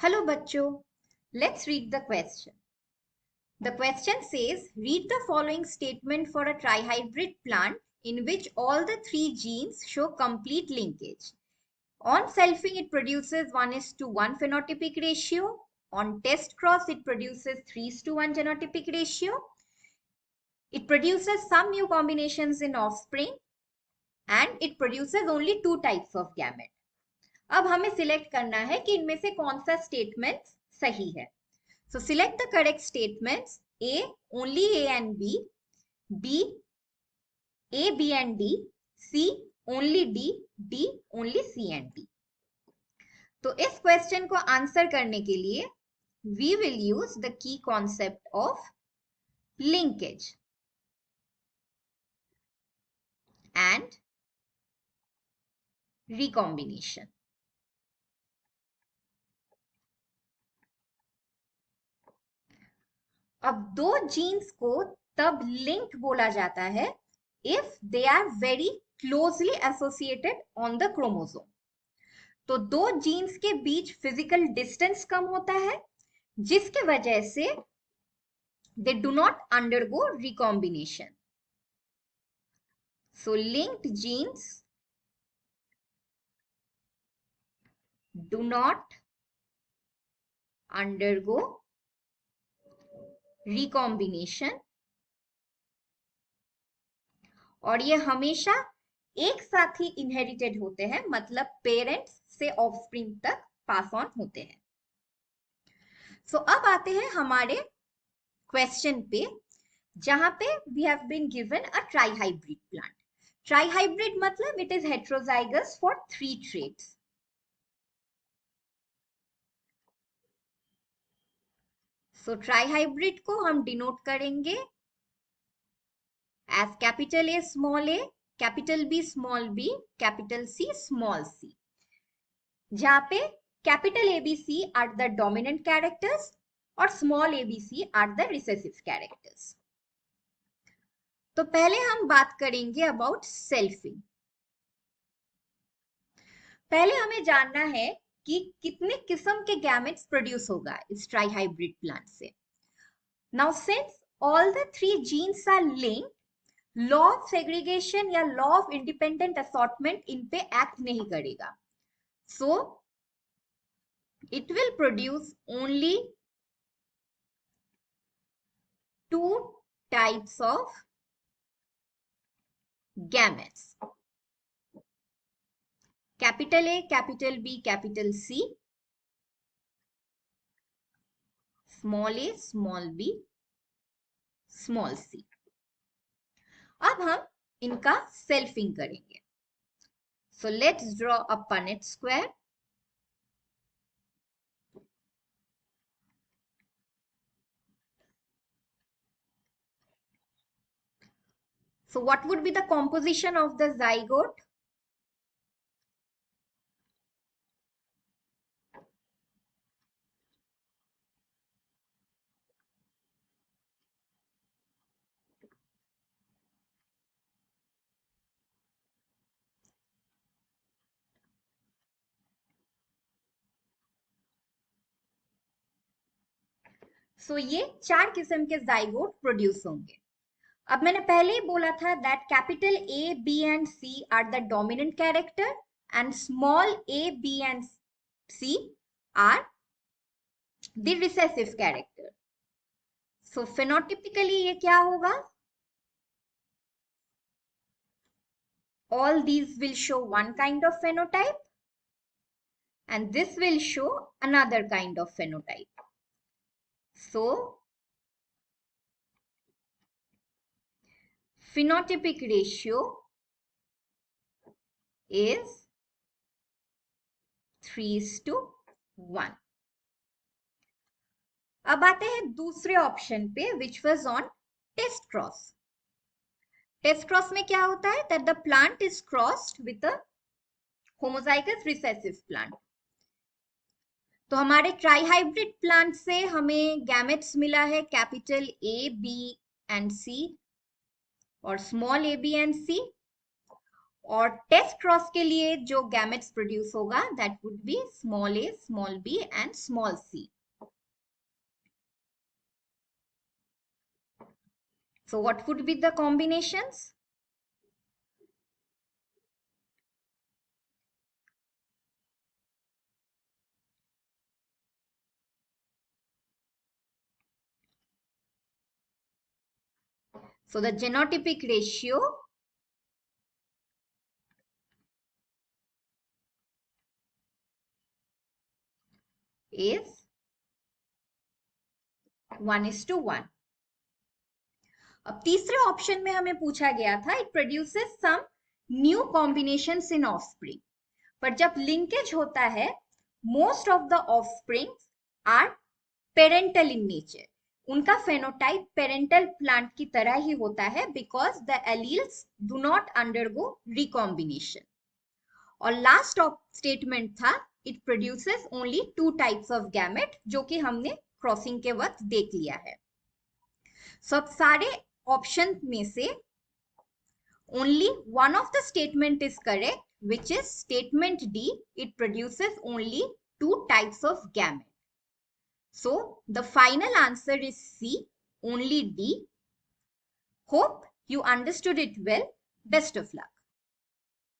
Hello bachcho, let's read the question. The question says, read the following statement for a trihybrid plant in which all the three genes show complete linkage. On selfing, it produces 1:1 phenotypic ratio. On test cross, it produces 3:1 genotypic ratio. It produces some new combinations in offspring and it produces only two types of gamete. अब हमें select करना है कि इनमें से कौन सा statement सही है. So select the correct statements. A, only A and B. B, A, B and D. C, only D. D, only C and D. तो इस क्वेश्चन को आंसर करने के लिए we will use the key concept of linkage and recombination. अब दो jeans को तब लिंक बोला जाता है if they are very closely associated on the chromosome. तो दो जीन्स के बीच फिजिकल डिस्टेंस कम होता है जिसके वजह से they do not undergo recombination. So linked genes do not undergo recombination और ये हमेशा एक साथ ही इनहेरिटेड होते हैं, मतलब पेरेंट्स से ऑफस्प्रिंग तक पास ऑन होते हैं. सो अब आते हैं हमारे क्वेश्चन पे जहां पे we have been given a trihybrid plant. Trihybrid मतलब it is heterozygous for 3 traits. So trihybrid को हम डिनोट करेंगे as capital A, capital B, small B, capital C, small C, जहां पे capital ABC are the dominant characters और small ABC are the recessive characters. तो पहले हम बात करेंगे अबाउट सेल्फिंग. पहले हमें जानना है कि कितने किस्म के गैमेट्स प्रोड्यूस होगा इस ट्राइहाइब्रिड प्लांट से. Now since all the 3 genes are linked, law of segregation या लॉ ऑफ इंडिपेंडेंट असॉर्टमेंट इन पे एक्ट नहीं करेगा. So it will produce only 2 types of gametes. Capital A, capital B, capital C, small a, small b, small c. अब हम इनका selfing करेंगे. So let's draw a Punnett square. So what would be the composition of the zygote? So ये 4 किस्म के zygote produce होंगे. अब मैंने पहले ही बोला था that capital A, B and C are the dominant character and small a, B and C are the recessive character. So phenotypically ये क्या होगा? All these will show one kind of phenotype and this will show another kind of phenotype. So phenotypic ratio is 3:1. अब आते हैं दूसरे option पे which was on test cross. Test cross में क्या होता है that the plant is crossed with a homozygous recessive plant. तो हमारे ट्राइहाइब्रिड प्लांट से हमें गैमेट्स मिला है capital A, B and C और small a, b and c. और टेस्ट क्रॉस के लिए जो गैमेट्स प्रोड्यूस होगा that would be small a, small b and small c. So what would be the combinations? So the genotypic ratio is 1:1. अब तीसरे option में हमें पूछा गया था it produces some new combinations in offspring. पर जब लिंकेज होता है most of the offsprings are parental in nature. उनका फेनोटाइप पेरेंटल प्लांट की तरह ही होता है because the alleles do not undergo recombination. और लास्ट स्टेटमेंट था it produces only 2 types of gamete, जो कि हमने क्रॉसिंग के वक्त देख लिया है. सो अब सारे ऑप्शन में से only one of the statement is correct, which is statement D. It produces only 2 types of gamete. So the final answer is C, only D. Hope you understood it well. Best of luck.